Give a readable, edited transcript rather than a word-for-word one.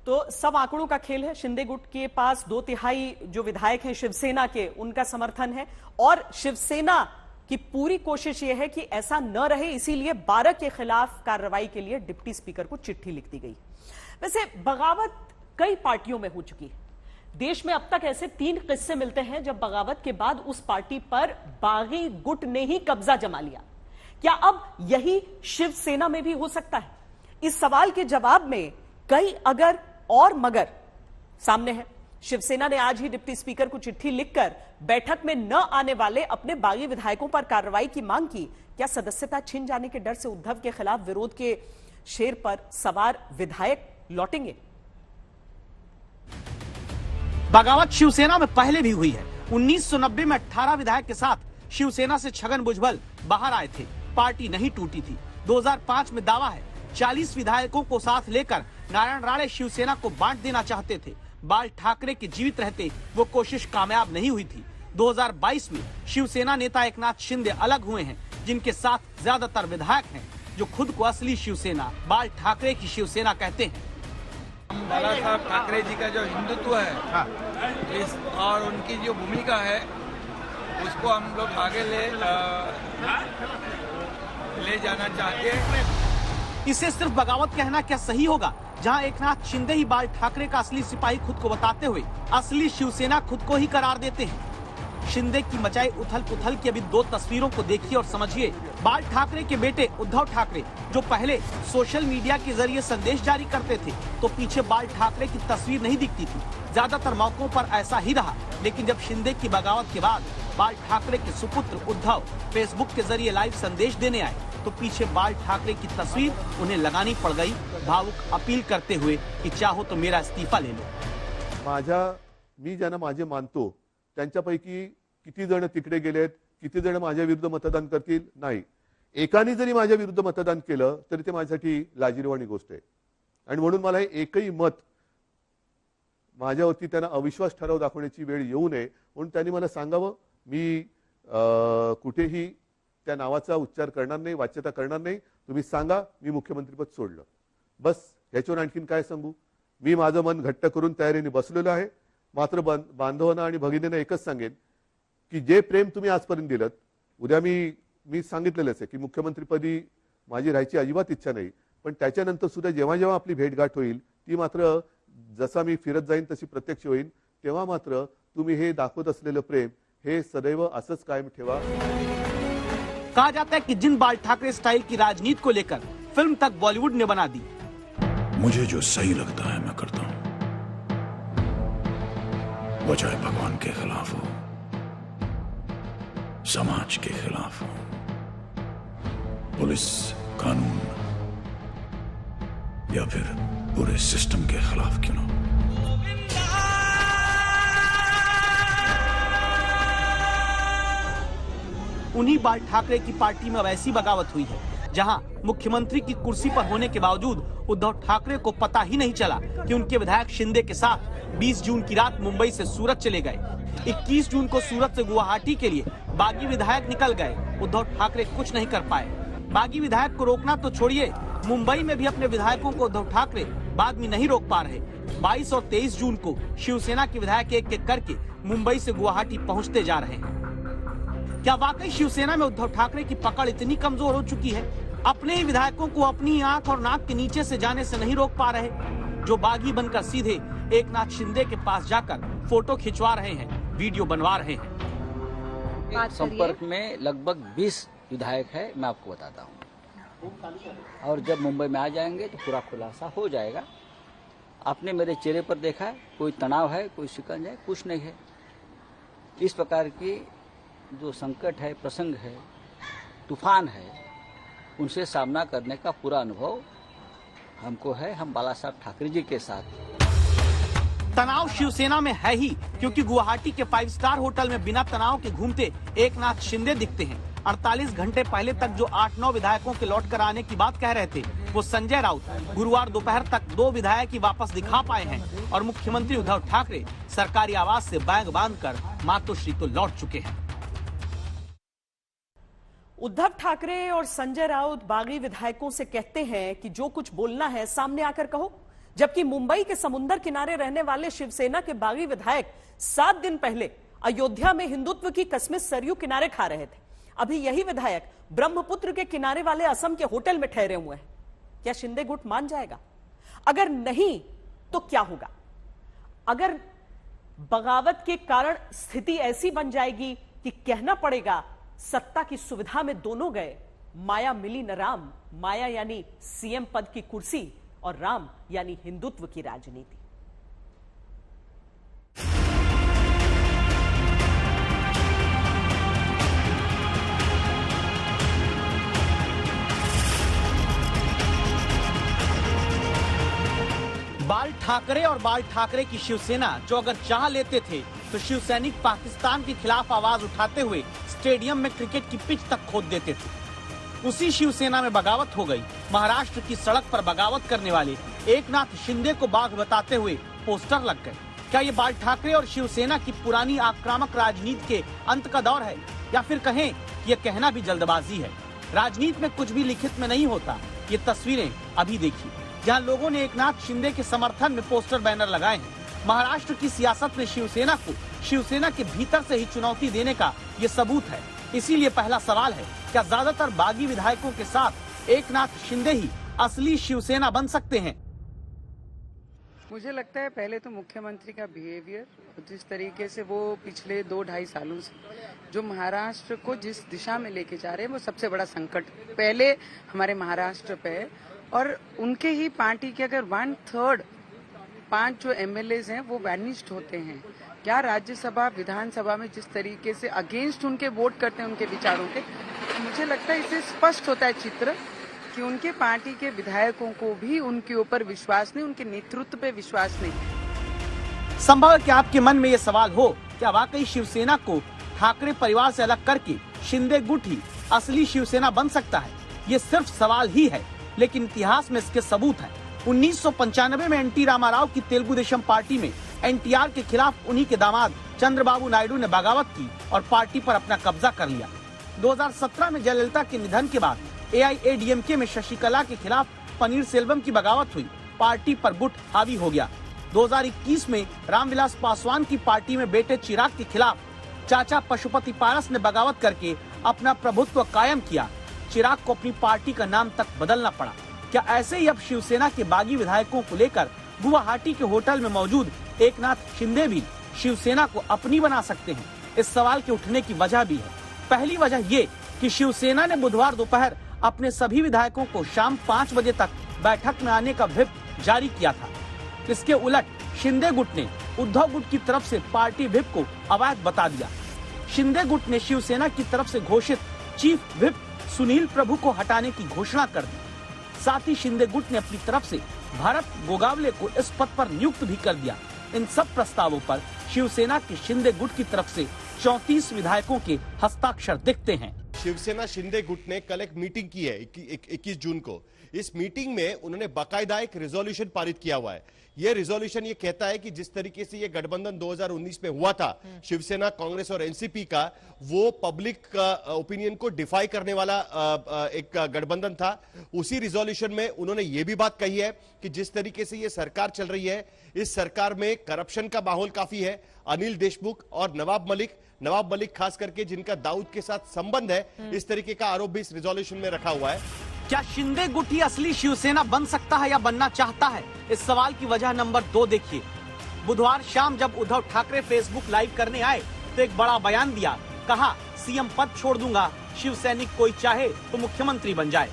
तो सब आंकड़ों का खेल है। शिंदे गुट के पास 2/3 जो विधायक हैं शिवसेना के, उनका समर्थन है और शिवसेना की पूरी कोशिश यह है कि ऐसा न रहे, इसीलिए 12 के खिलाफ कार्रवाई के लिए डिप्टी स्पीकर को चिट्ठी लिख दी गई। वैसे बगावत कई पार्टियों में हो चुकी है। देश में अब तक ऐसे 3 किस्से मिलते हैं जब बगावत के बाद उस पार्टी पर बागी गुट ने ही कब्जा जमा लिया। क्या अब यही शिवसेना में भी हो सकता है? इस सवाल के जवाब में कई अगर और मगर सामने है। शिवसेना ने आज ही डिप्टी स्पीकर को चिट्ठी लिखकर बैठक में न आने वाले अपने बागी विधायकों पर कार्रवाई की मांग की। क्या सदस्यता छिन जाने के डर से उद्धव के खिलाफ विरोध के शेर पर सवार विधायक लौटेंगे? बगावत शिवसेना में पहले भी हुई है। 1990 में 18 विधायक के साथ शिवसेना से छगन भुजबल बाहर आए थे, पार्टी नहीं टूटी थी। 2005 में दावा है 40 विधायकों को साथ लेकर नारायण राणे शिवसेना को बांट देना चाहते थे। बाल ठाकरे के जीवित रहते वो कोशिश कामयाब नहीं हुई थी। 2022 में शिवसेना नेता एकनाथ शिंदे अलग हुए हैं, जिनके साथ ज्यादातर विधायक हैं जो खुद को असली शिवसेना बाल ठाकरे की शिवसेना कहते हैं। बाला साहब ठाकरे जी का जो हिंदुत्व है इस और उनकी जो भूमिका है उसको हम लोग आगे ले जाना चाहते हैं। इसे सिर्फ बगावत कहना क्या सही होगा, जहां एकनाथ शिंदे ही बाल ठाकरे का असली सिपाही खुद को बताते हुए असली शिवसेना खुद को ही करार देते हैं। शिंदे की मचाई उथल पुथल की अभी 2 तस्वीरों को देखिए और समझिए। बाल ठाकरे के बेटे उद्धव ठाकरे जो पहले सोशल मीडिया के जरिए संदेश जारी करते थे, तो पीछे बाल ठाकरे की तस्वीर नहीं दिखती थी। ज्यादातर मौकों पर ऐसा ही रहा, लेकिन जब शिंदे की बगावत के बाद बाल ठाकरे के सुपुत्र उद्धव फेसबुक के जरिए लाइव संदेश देने आए, तो पीछे बाल ठाकरे की तस्वीर उन्हें लगानी पड़ गई, भावुक अपील करते हुए कि चाहो तो मेरा इस्तीफा ले लो। मी ज्यांना माझे मानतो त्यांच्यापैकी किती जण तिकडे गेलेत, किती जण माझ्या विरुद्ध मतदान करतील, नाही. एकाने जरी माझ्या विरुद्ध मतदान केलं तरी ते माझ्यासाठी लाजिरवाणी गोष्ट आहे. आणि म्हणून मला एकही मत माझ्यावरती त्यांना अविश्वास ठराव दाखवण्याची वेळ येऊ नये म्हणून त्यांनी मला सांगावं. मी कुठेही त्या नावाचा उच्चार करणार नाही, वाच्यता करणार नाही. तुम्ही सांगा मी मुख्यमंत्रीपद सोडलं, बस. याच्यावर आणखीन काय सांगू? मी माझं मन घट्ट करून तयारीने बसलेलो आहे. मात्र बांधवांना आणि भगिनींना एकच सांगेन की जे प्रेम तुम्ही आजपर्यंत दिलं, उद्या मी सांगितलेलंच आहे की मुख्यमंत्रीपदी माझी राहायची अजिबात इच्छा नाही. पण त्याच्यानंतर सुद्धा जेव्हा जेव्हा आपली भेटगाठ होईल, ती मात्र जसा मी फिरत जाईन तशी प्रत्यक्ष होईल, तेव्हा मात्र तुम्ही हे दाखवत असलेलं प्रेम हे सदैव असंच कायम ठेवा। कहा जाता है कि जिन बाल ठाकरे स्टाइल की राजनीति को लेकर फिल्म तक बॉलीवुड ने बना दी। मुझे जो सही लगता है मैं करता हूं, वो चाहे भगवान के खिलाफ हो, समाज के खिलाफ हो, पुलिस कानून या फिर पूरे सिस्टम के खिलाफ क्यों ना। उन्हीं बाल ठाकरे की पार्टी में वैसी बगावत हुई है जहां मुख्यमंत्री की कुर्सी पर होने के बावजूद उद्धव ठाकरे को पता ही नहीं चला कि उनके विधायक शिंदे के साथ 20 जून की रात मुंबई से सूरत चले गए। 21 जून को सूरत से गुवाहाटी के लिए बागी विधायक निकल गए। उद्धव ठाकरे कुछ नहीं कर पाए। बागी विधायक को रोकना तो छोड़िए, मुंबई में भी अपने विधायकों को उद्धव ठाकरे बाद में नहीं रोक पा रहे। 22 और 23 जून को शिवसेना के विधायक एक एक करके मुंबई से गुवाहाटी पहुंचते जा रहे हैं। क्या वाकई शिवसेना में उद्धव ठाकरे की पकड़ इतनी कमजोर हो चुकी है? अपने ही विधायकों को अपनी आंख और नाक के नीचे से जाने से नहीं रोक पा रहे, जो बागी बनकर सीधे एकनाथ शिंदे के पास जाकर फोटो खिंचवा रहे हैं, वीडियो बनवा रहे हैं। संपर्क में लगभग 20 विधायक है, मैं आपको बताता हूँ, और जब मुंबई में आ जाएंगे तो पूरा खुलासा हो जाएगा। आपने मेरे चेहरे पर देखा है, कोई तनाव है, कोई शिकंज है, कुछ नहीं है। इस प्रकार की जो संकट है, प्रसंग है, तूफान है, उनसे सामना करने का पूरा अनुभव हमको है। हम बाला साहब ठाकरे जी के साथ। तनाव शिवसेना में है ही, क्योंकि गुवाहाटी के 5 स्टार होटल में बिना तनाव के घूमते एकनाथ शिंदे दिखते हैं। 48 घंटे पहले तक जो 8-9 विधायकों के लौट कर आने की बात कह रहे थे, वो संजय राउत गुरुवार दोपहर तक 2 विधायक ही वापस दिखा पाए हैं, और मुख्यमंत्री उद्धव ठाकरे सरकारी आवास से बैग बांधकर मातोश्री तो लौट चुके हैं। उद्धव ठाकरे और संजय राउत बागी विधायकों से कहते हैं कि जो कुछ बोलना है सामने आकर कहो, जबकि मुंबई के समुद्र किनारे रहने वाले शिवसेना के बागी विधायक 7 दिन पहले अयोध्या में हिंदुत्व की कसमें सरयू किनारे खा रहे थे। अभी यही विधायक ब्रह्मपुत्र के किनारे वाले असम के होटल में ठहरे हुए हैं। क्या शिंदे गुट मान जाएगा? अगर नहीं तो क्या होगा? अगर बगावत के कारण स्थिति ऐसी बन जाएगी कि कहना पड़ेगा सत्ता की सुविधा में दोनों गए, माया मिली न राम, माया यानी सीएम पद की कुर्सी और राम यानी हिंदुत्व की राजनीति। बाल ठाकरे और बाल ठाकरे की शिवसेना जो अगर चाह लेते थे तो शिवसैनिक पाकिस्तान के खिलाफ आवाज उठाते हुए स्टेडियम में क्रिकेट की पिच तक खोद देते थे। उसी शिवसेना में बगावत हो गई। महाराष्ट्र की सड़क पर बगावत करने वाले एकनाथ शिंदे को बाघ बताते हुए पोस्टर लग गए। क्या ये बाल ठाकरे और शिवसेना की पुरानी आक्रामक राजनीति के अंत का दौर है, या फिर कहें ये कहना भी जल्दबाजी है? राजनीति में कुछ भी लिखित में नहीं होता। ये तस्वीरें अभी देखिए, जहां लोगों ने एकनाथ शिंदे के समर्थन में पोस्टर बैनर लगाए हैं। महाराष्ट्र की सियासत में शिवसेना को शिवसेना के भीतर से ही चुनौती देने का ये सबूत है। इसीलिए पहला सवाल है, क्या ज्यादातर बागी विधायकों के साथ एकनाथ शिंदे ही असली शिवसेना बन सकते हैं? मुझे लगता है पहले तो मुख्यमंत्री का बिहेवियर, जिस तरीके से वो पिछले 2-2.5 सालों से जो महाराष्ट्र को जिस दिशा में लेके जा रहे हैं, वो सबसे बड़ा संकट पहले हमारे महाराष्ट्र पे है। और उनके ही पार्टी के अगर 1/3 5 जो एमएलएज हैं वो वैनिश्ड होते हैं। क्या राज्यसभा विधानसभा में जिस तरीके से अगेंस्ट उनके वोट करते हैं उनके विचारों के, तो मुझे लगता है इससे स्पष्ट होता है चित्र कि उनके पार्टी के विधायकों को भी उनके ऊपर विश्वास नहीं, उनके नेतृत्व पे विश्वास नहीं। संभव है कि आपके मन में ये सवाल हो, क्या वाकई शिवसेना को ठाकरे परिवार से अलग करके शिंदे गुट ही असली शिवसेना बन सकता है? ये सिर्फ सवाल ही है, लेकिन इतिहास में इसके सबूत हैं। 1995 में एनटी रामाराव की तेलुगु देशम पार्टी में एनटीआर के खिलाफ उन्हीं के दामाद चंद्रबाबू नायडू ने बगावत की और पार्टी पर अपना कब्जा कर लिया। 2017 में जयललिता के निधन के बाद एआईएडीएमके में शशिकला के खिलाफ पनीरसेल्वम की बगावत हुई, पार्टी पर गुट हावी हो गया। 2021 में रामविलास पासवान की पार्टी में बेटे चिराग के खिलाफ चाचा पशुपति पारस ने बगावत करके अपना प्रभुत्व कायम किया। चिराग को अपनी पार्टी का नाम तक बदलना पड़ा। क्या ऐसे ही अब शिवसेना के बागी विधायकों को लेकर गुवाहाटी के होटल में मौजूद एकनाथ शिंदे भी शिवसेना को अपनी बना सकते हैं? इस सवाल के उठने की वजह भी है। पहली वजह ये कि शिवसेना ने बुधवार दोपहर अपने सभी विधायकों को शाम 5 बजे तक बैठक में आने का व्हिप जारी किया था। इसके उलट शिंदे गुट ने उद्धव गुट की तरफ से पार्टी व्हिप को अवैध बता दिया। शिंदे गुट ने शिवसेना की तरफ से घोषित चीफ व्हिप सुनील प्रभु को हटाने की घोषणा कर दी। साथ ही शिंदे गुट ने अपनी तरफ से भरत गोगावले को इस पद पर नियुक्त भी कर दिया। इन सब प्रस्तावों पर शिवसेना के शिंदे गुट की तरफ से 34 विधायकों के हस्ताक्षर दिखते हैं। शिवसेना शिंदे गुट ने कल एक मीटिंग की है 21 जून को। इस मीटिंग में उन्होंने बाकायदा एक रिजोल्यूशन पारित किया हुआ है। यह रिजोल्यूशन ये कहता है कि जिस तरीके से ये गठबंधन 2019 में हुआ था, शिवसेना, कांग्रेस और एनसीपी का, वो पब्लिक ओपिनियन को डिफाई करने वाला एक गठबंधन था। उसी रिजोल्यूशन में उन्होंने ये भी बात कही है कि जिस तरीके से ये सरकार चल रही है, इस सरकार में करप्शन का माहौल काफी है। अनिल देशमुख और नवाब मलिक खास करके जिनका दाऊद के साथ संबंध है, इस तरीके का आरोप भी इस रिजोल्यूशन में रखा हुआ है। क्या शिंदे गुट ही असली शिवसेना बन सकता है या बनना चाहता है? इस सवाल की वजह नंबर 2 देखिए। बुधवार शाम जब उद्धव ठाकरे फेसबुक लाइव करने आए तो एक बड़ा बयान दिया। कहा, सीएम पद छोड़ दूंगा, शिवसैनिक कोई चाहे तो मुख्यमंत्री बन जाए।